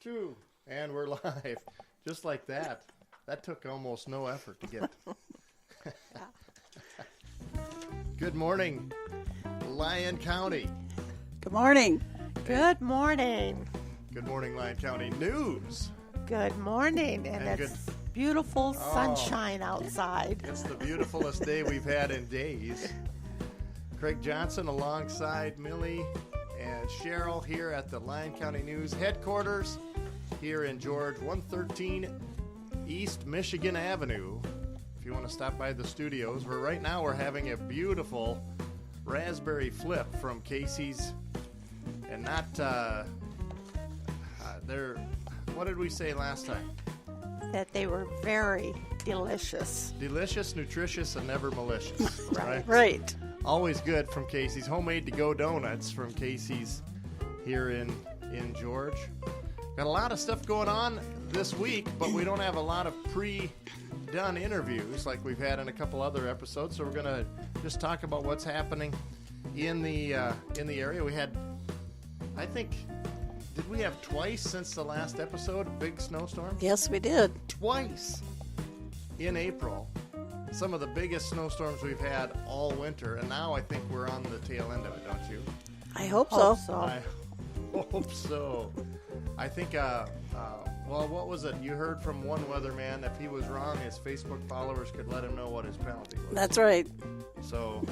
2. And we're live. Just like that. That took almost no effort to get. Good morning, Lyon County. Good morning. Good morning. Good morning, Lyon County News. Good morning. And it's beautiful sunshine outside. It's the beautifulest day we've had in days. Craig Johnson alongside Millie and Cheryl here at the Lyon County News headquarters here in George, 113 East Michigan Avenue. If you want to stop by the studios, right now we're having a beautiful raspberry flip from Casey's, and not what did we say last time? That they were very delicious. Delicious, nutritious, and never malicious. Right. Always good from Casey's. Homemade to-go donuts from Casey's here in George. Got a lot of stuff going on this week, but we don't have a lot of pre-done interviews like we've had in a couple other episodes. So we're going to just talk about what's happening in the area. We had, I think, did we have twice since the last episode, a big snowstorm? Yes, we did. Twice in April. Some of the biggest snowstorms we've had all winter, and now I think we're on the tail end of it, don't you? I hope so. I hope so. I think, what was it? You heard from one weatherman, if he was wrong, his Facebook followers could let him know what his penalty was. That's right. So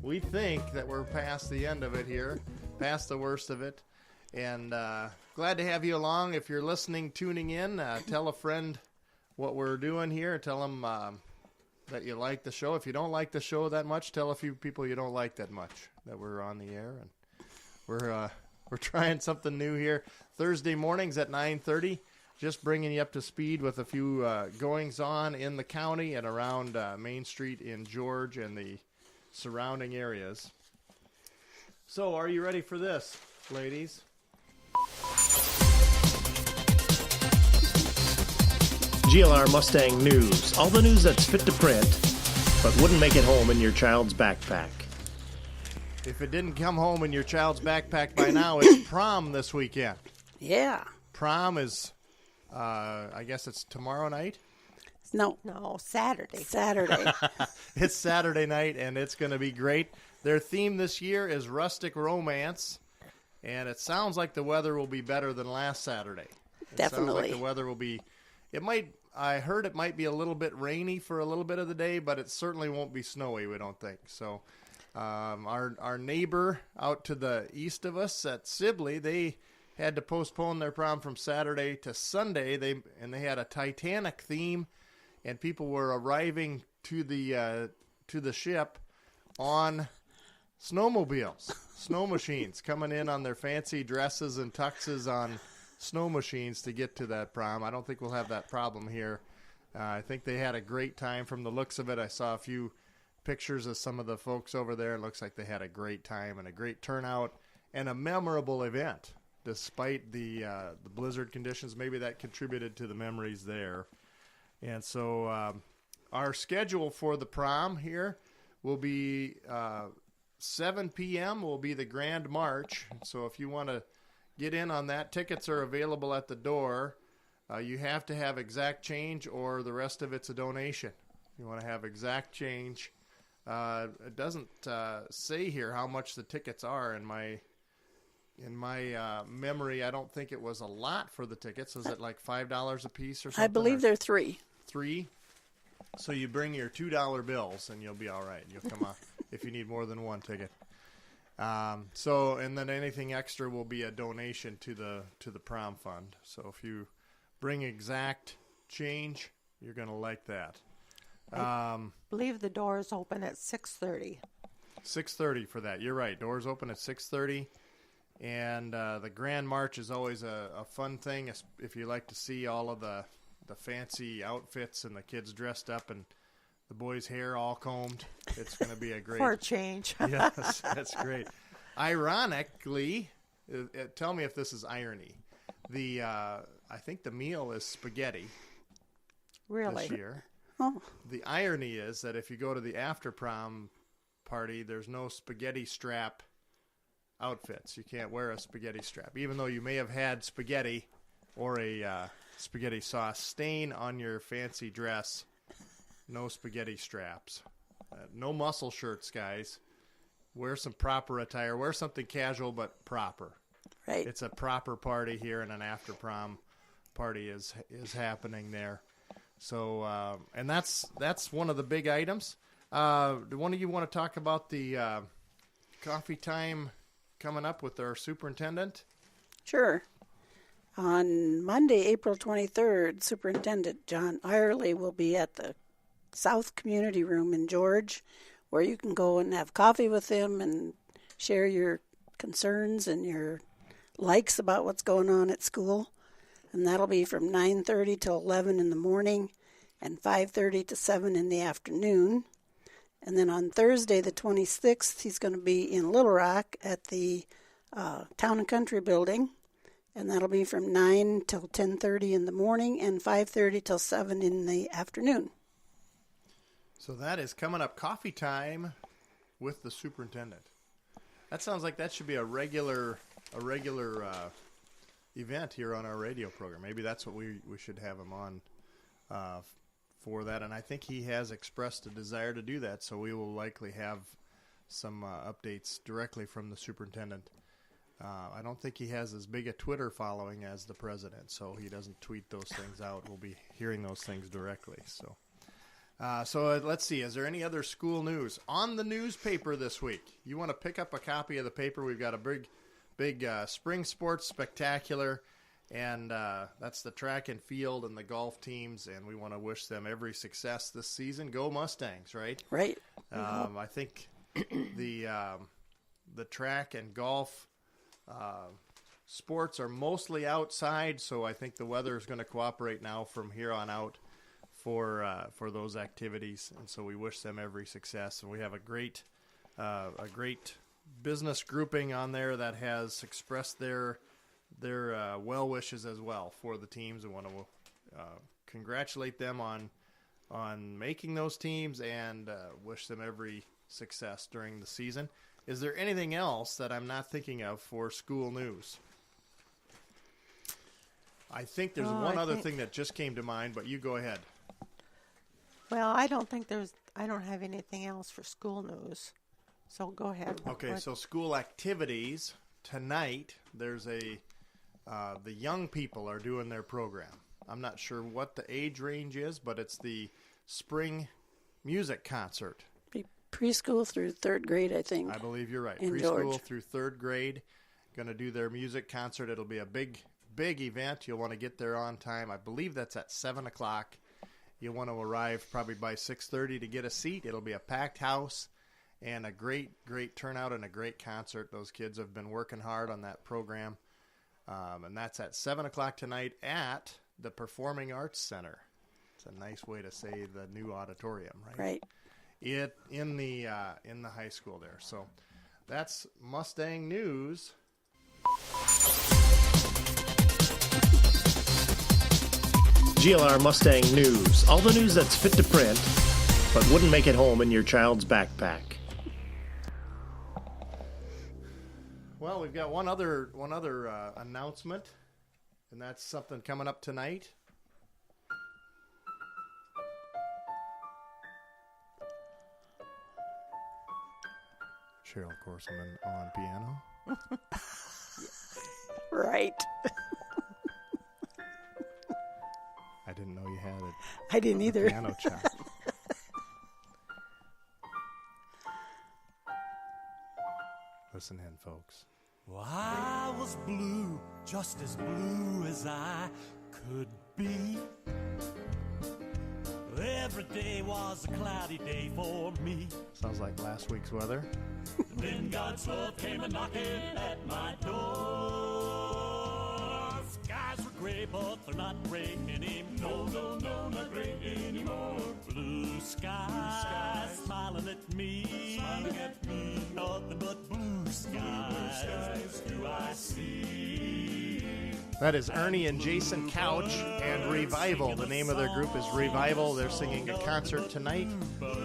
we think that we're past the end of it here, past the worst of it, and glad to have you along. If you're listening, tuning in, tell a friend what we're doing here. Tell them that you like the show. If you don't like the show that much, tell a few people you don't like that much that we're on the air. And we're trying something new here. Thursday mornings at 9:30, just bringing you up to speed with a few goings-on in the county and around Main Street in George and the surrounding areas. So are you ready for this, ladies? GLR Mustang News. All the news that's fit to print, but wouldn't make it home in your child's backpack. If it didn't come home in your child's backpack by now, it's prom this weekend. Yeah. Prom is, I guess it's tomorrow night? No, Saturday. Saturday. It's Saturday night, and it's going to be great. Their theme this year is rustic romance, and it sounds like the weather will be better than last Saturday. Definitely. Sounds like the weather will be, I heard it might be a little bit rainy for a little bit of the day, but it certainly won't be snowy, we don't think. So our neighbor out to the east of us at Sibley, they had to postpone their prom from Saturday to Sunday. They had a Titanic theme, and people were arriving to the ship on snowmobiles, snow machines, coming in on their fancy dresses and tuxes on snow machines to get to that prom. I don't think we'll have that problem here. I think they had a great time from the looks of it. I saw a few pictures of some of the folks over there. It looks like they had a great time and a great turnout and a memorable event despite the blizzard conditions. Maybe that contributed to the memories there. And so our schedule for the prom here will be 7 p.m. will be the Grand March. So if you want to get in on that, tickets are available at the door. You have to have exact change, or the rest of it's a donation. You want to have exact change. It doesn't say here how much the tickets are. In my memory, I don't think it was a lot for the tickets. Was it like $5 a piece or something? I believe they're $3. $3. So you bring your $2 bills, and you'll be all right. You'll come off if you need more than one ticket. And then anything extra will be a donation to the prom fund. So if you bring exact change, you're going to like that. I believe the doors open at 6:30. 6:30 for that. You're right. Doors open at 6:30. And the Grand March is always a fun thing if you like to see all of the fancy outfits and the kids dressed up and the boys' hair all combed. It's going to be a great... For a change. Yes, that's great. Ironically, tell me if this is irony. I think the meal is spaghetti. Really? This year. Oh. The irony is that if you go to the after prom party, there's no spaghetti strap outfits. You can't wear a spaghetti strap. Even though you may have had spaghetti or a spaghetti sauce stain on your fancy dress, no spaghetti straps. No muscle shirts, guys. Wear some proper attire. Wear something casual but proper. Right. It's a proper party here, and an after prom party is happening there. So, and that's one of the big items. Do one of you want to talk about the coffee time coming up with our superintendent? Sure. On Monday, April 23rd, Superintendent John Eyerly will be at the South Community Room in George, where you can go and have coffee with him and share your concerns and your likes about what's going on at school. And that'll be from 9:30 till 11 in the morning and 5:30 to 7 in the afternoon. And then on Thursday, the 26th, he's going to be in Little Rock at the Town and Country Building. And that'll be from 9 till 10:30 in the morning and 5:30 till 7 in the afternoon. So that is coming up, coffee time with the superintendent. That sounds like that should be a regular event here on our radio program. Maybe that's what we should have him on for that. And I think he has expressed a desire to do that, so we will likely have some updates directly from the superintendent. I don't think he has as big a Twitter following as the president, so he doesn't tweet those things out. We'll be hearing those things directly. So let's see. Is there any other school news on the newspaper this week? You want to pick up a copy of the paper? We've got a big spring sports spectacular, and that's the track and field and the golf teams, and we want to wish them every success this season. Go Mustangs, right? Right. I think the track and golf sports are mostly outside, so I think the weather is going to cooperate now from here on out for those activities, and so we wish them every success. And we have a great business grouping on there that has expressed their well wishes as well for the teams. We want to congratulate them on making those teams and wish them every success during the season. Is there anything else that I'm not thinking of for school news? I think there's one other thing that just came to mind, but you go ahead. Well, I don't have anything else for school news. So go ahead. Okay, so school activities tonight. There's the young people are doing their program. I'm not sure what the age range is, but it's the spring music concert. Preschool through third grade, I think. I believe you're right. In Preschool George. through third grade, going to do their music concert. It'll be a big event. You'll want to get there on time. I believe that's at 7 o'clock. You'll want to arrive probably by 6:30 to get a seat. It'll be a packed house and a great turnout and a great concert. Those kids have been working hard on that program. And that's at 7 o'clock tonight at the Performing Arts Center. It's a nice way to say the new auditorium, right? Right. It in the high school there. So that's Mustang news. GLR Mustang news. All the news that's fit to print, but wouldn't make it home in your child's backpack. Well, we've got one other announcement, and that's something coming up tonight. Cheryl Corseman on piano. Right. I didn't know you had it. I didn't either. Piano chop. Listen in, folks. Well, I was blue, just as blue as I could be. Every day was a cloudy day for me. Sounds like last week's weather. Then God's love came a-knocking at my door. Skies were gray, but they're not gray anymore. No, not gray anymore. Blue skies smiling at me. Nothing but blue skies do I see. That is Ernie and Jason Couch and Revival. The name of their group is Revival. They're singing a concert tonight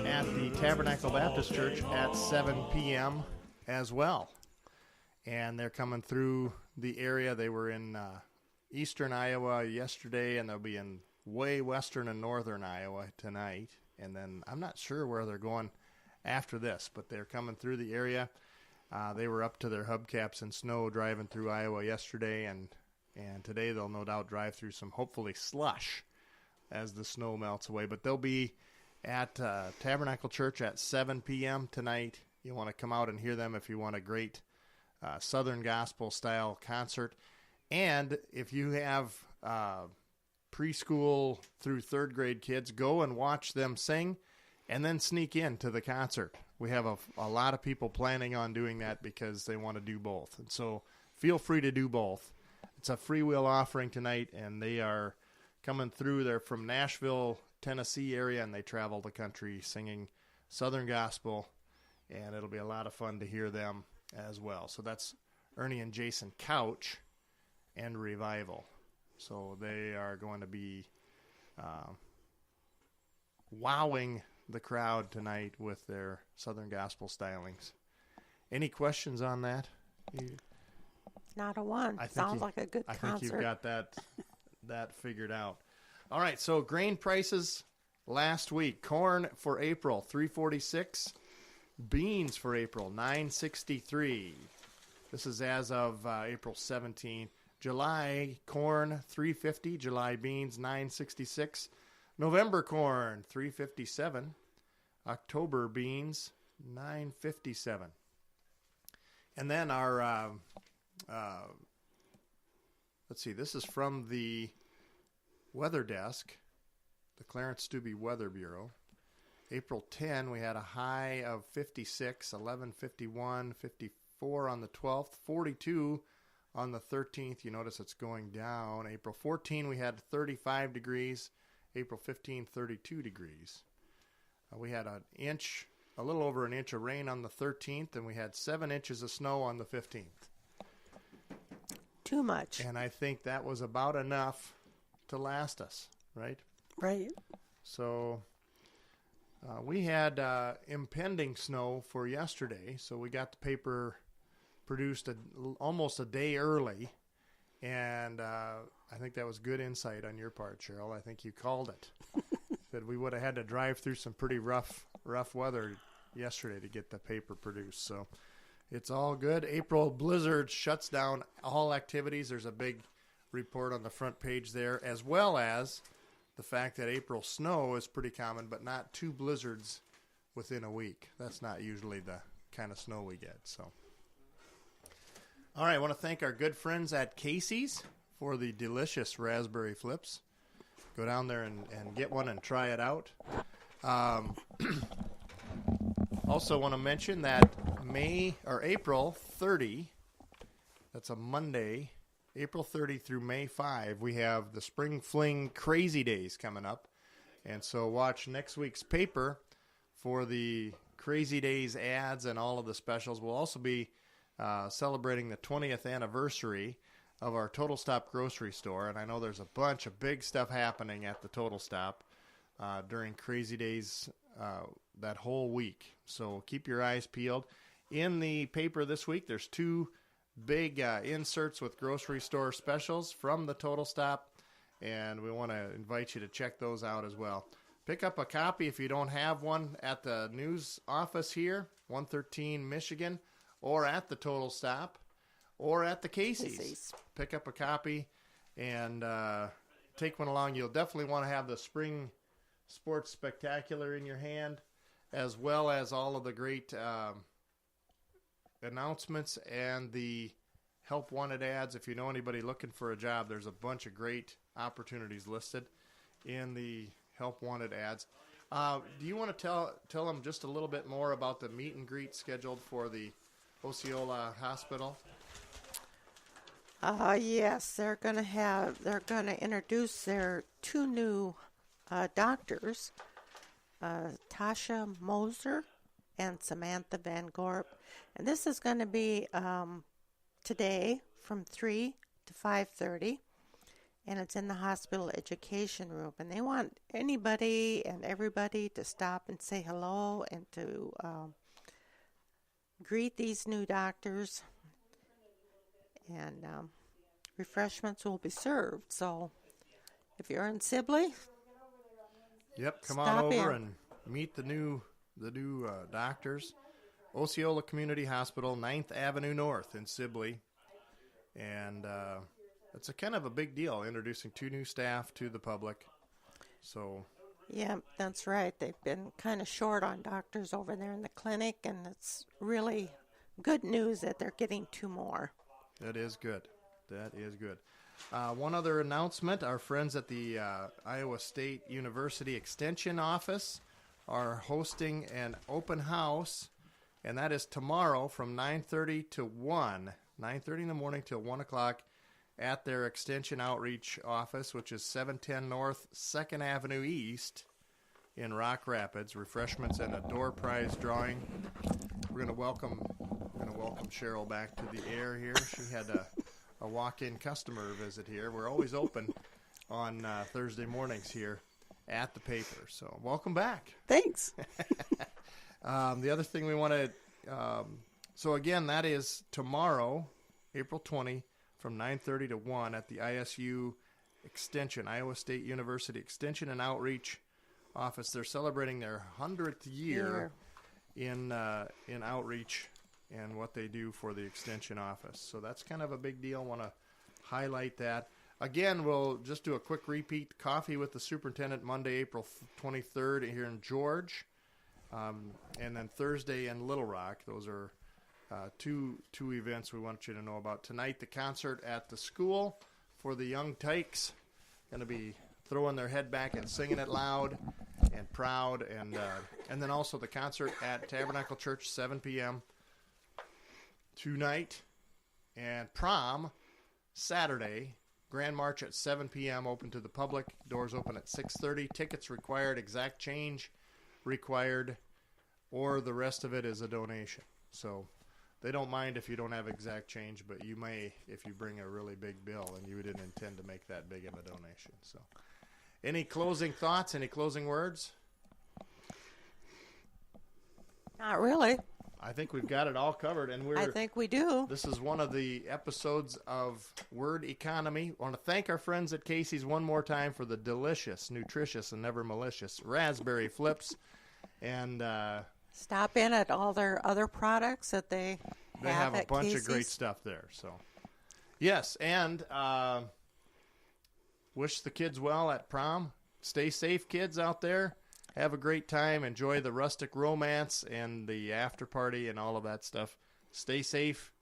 at the Tabernacle Baptist Church at 7 p.m. as well. And they're coming through the area. They were in eastern Iowa yesterday, and they'll be in way western and northern Iowa tonight. And then I'm not sure where they're going after this, but they're coming through the area. They were up to their hubcaps in snow driving through Iowa yesterday, and today they'll no doubt drive through some, hopefully, slush as the snow melts away. But they'll be at Tabernacle Church at 7 p.m. tonight. You want to come out and hear them if you want a great Southern Gospel-style concert. And if you have preschool through third grade kids, go and watch them sing and then sneak in to the concert. We have a lot of people planning on doing that because they want to do both. And so feel free to do both. It's a freewill offering tonight, and they are coming through. They're from Nashville, Tennessee area, and they travel the country singing Southern Gospel, and it'll be a lot of fun to hear them as well. So that's Ernie and Jason Couch and Revival. So they are going to be wowing the crowd tonight with their Southern Gospel stylings. Any questions on that? Not a one. Sounds like a good concert. I think you've got that figured out. All right, so grain prices last week. Corn for April, $3.46. Beans for April, $9.63. This is as of April 17th. July corn, $3.50. July beans, $9.66. November corn, $3.57. October beans, $9.57. And then our, let's see, this is from the weather desk, the Clarence Stubbe Weather Bureau. April 10, we had a high of 56, 11, 51, 54 on the 12th, 42 on the 13th. You notice it's going down. April 14, we had 35 degrees. April 15, 32 degrees. We had a little over an inch of rain on the 13th, and we had 7 inches of snow on the 15th. Too much. And I think that was about enough to last us, right? Right. So we had impending snow for yesterday, so we got the paper produced almost a day early, and I think that was good insight on your part, Cheryl. I think you called it. That we would have had to drive through some pretty rough weather yesterday to get the paper produced. So it's all good. April blizzard shuts down all activities. There's a big report on the front page there, as well as the fact that April snow is pretty common, but not 2 blizzards within a week. That's not usually the kind of snow we get. So, all right, I want to thank our good friends at Casey's for the delicious raspberry flips. Go down there and get one and try it out. Also want to mention that April 30, that's a Monday, April 30 through May 5, we have the Spring Fling Crazy Days coming up. And so watch next week's paper for the Crazy Days ads and all of the specials. We'll also be celebrating the 20th anniversary of our Total Stop grocery store. And I know there's a bunch of big stuff happening at the Total Stop during Crazy Days that whole week. So keep your eyes peeled. In the paper this week, there's 2 big inserts with grocery store specials from the Total Stop, and we want to invite you to check those out as well. Pick up a copy if you don't have one at the news office here, 113 Michigan, or at the Total Stop, or at the Casey's. Pick up a copy and take one along. You'll definitely want to have the Spring Sports Spectacular in your hand, as well as all of the great announcements and the Help Wanted ads. If you know anybody looking for a job, there's a bunch of great opportunities listed in the Help Wanted ads. Do you want to tell them just a little bit more about the meet and greet scheduled for the Osceola Hospital? Yes, they're going to introduce their 2 new doctors, Tasha Moser and Samantha Van Gorp. And this is going to be today from 3 to 5:30, and it's in the hospital education room. And they want anybody and everybody to stop and say hello and to greet these new doctors. And refreshments will be served. So if you're in Sibley, Yep, come Stop on over in. and meet the new doctors. Osceola Community Hospital, 9th Avenue North in Sibley. And it's a kind of a big deal, introducing 2 new staff to the public. So, yeah, that's right. They've been kind of short on doctors over there in the clinic, and it's really good news that they're getting 2 more. that is good. That is good. One other announcement, our friends at the Iowa State University Extension Office are hosting an open house, and that is tomorrow from 9:30 to 1, 9:30 in the morning till 1 o'clock at their Extension Outreach Office, which is 710 North 2nd Avenue East in Rock Rapids. Refreshments and a door prize drawing. We're going to welcome Cheryl back to the air here. She had a walk-in customer visit here. We're always open on Thursday mornings here at the paper. So welcome back. Thanks. The other thing we want to, so again, that is tomorrow, April 20, from 9:30 to 1 at the ISU Extension, Iowa State University Extension and Outreach Office. They're celebrating their 100th year in outreach and what they do for the Extension Office. So that's kind of a big deal. Want to highlight that. Again, we'll just do a quick repeat. Coffee with the Superintendent Monday, April 23rd here in George. And then Thursday in Little Rock. Those are two events we want you to know about. Tonight, the concert at the school for the young tykes. Going to be throwing their head back and singing it loud and proud. And then also the concert at Tabernacle Church, 7 p.m. tonight. And prom, Saturday. Grand March at 7 p.m. open to the public. Doors open at 6:30. Tickets required. Exact change required. Or the rest of it is a donation. So they don't mind if you don't have exact change, but you may if you bring a really big bill and you didn't intend to make that big of a donation. So any closing thoughts? Any closing words? Not really. I think we've got it all covered, and I think we do. This is one of the episodes of Word Economy. I want to thank our friends at Casey's one more time for the delicious, nutritious, and never malicious raspberry flips. And Stop in at all their other products that they have a at bunch Casey's. of great stuff there. So, yes, and wish the kids well at prom. Stay safe, kids out there. Have a great time. Enjoy the rustic romance and the after party and all of that stuff. Stay safe.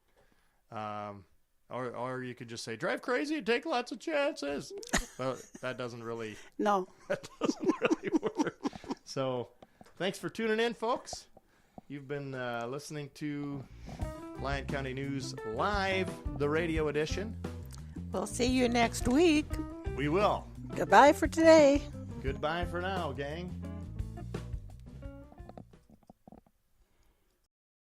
Or you could just say, drive crazy and take lots of chances. But that doesn't really No. that doesn't really work. So thanks for tuning in, folks. You've been listening to Lyon County News Live, the radio edition. We'll see you next week. We will. Goodbye for today. Goodbye for now, gang.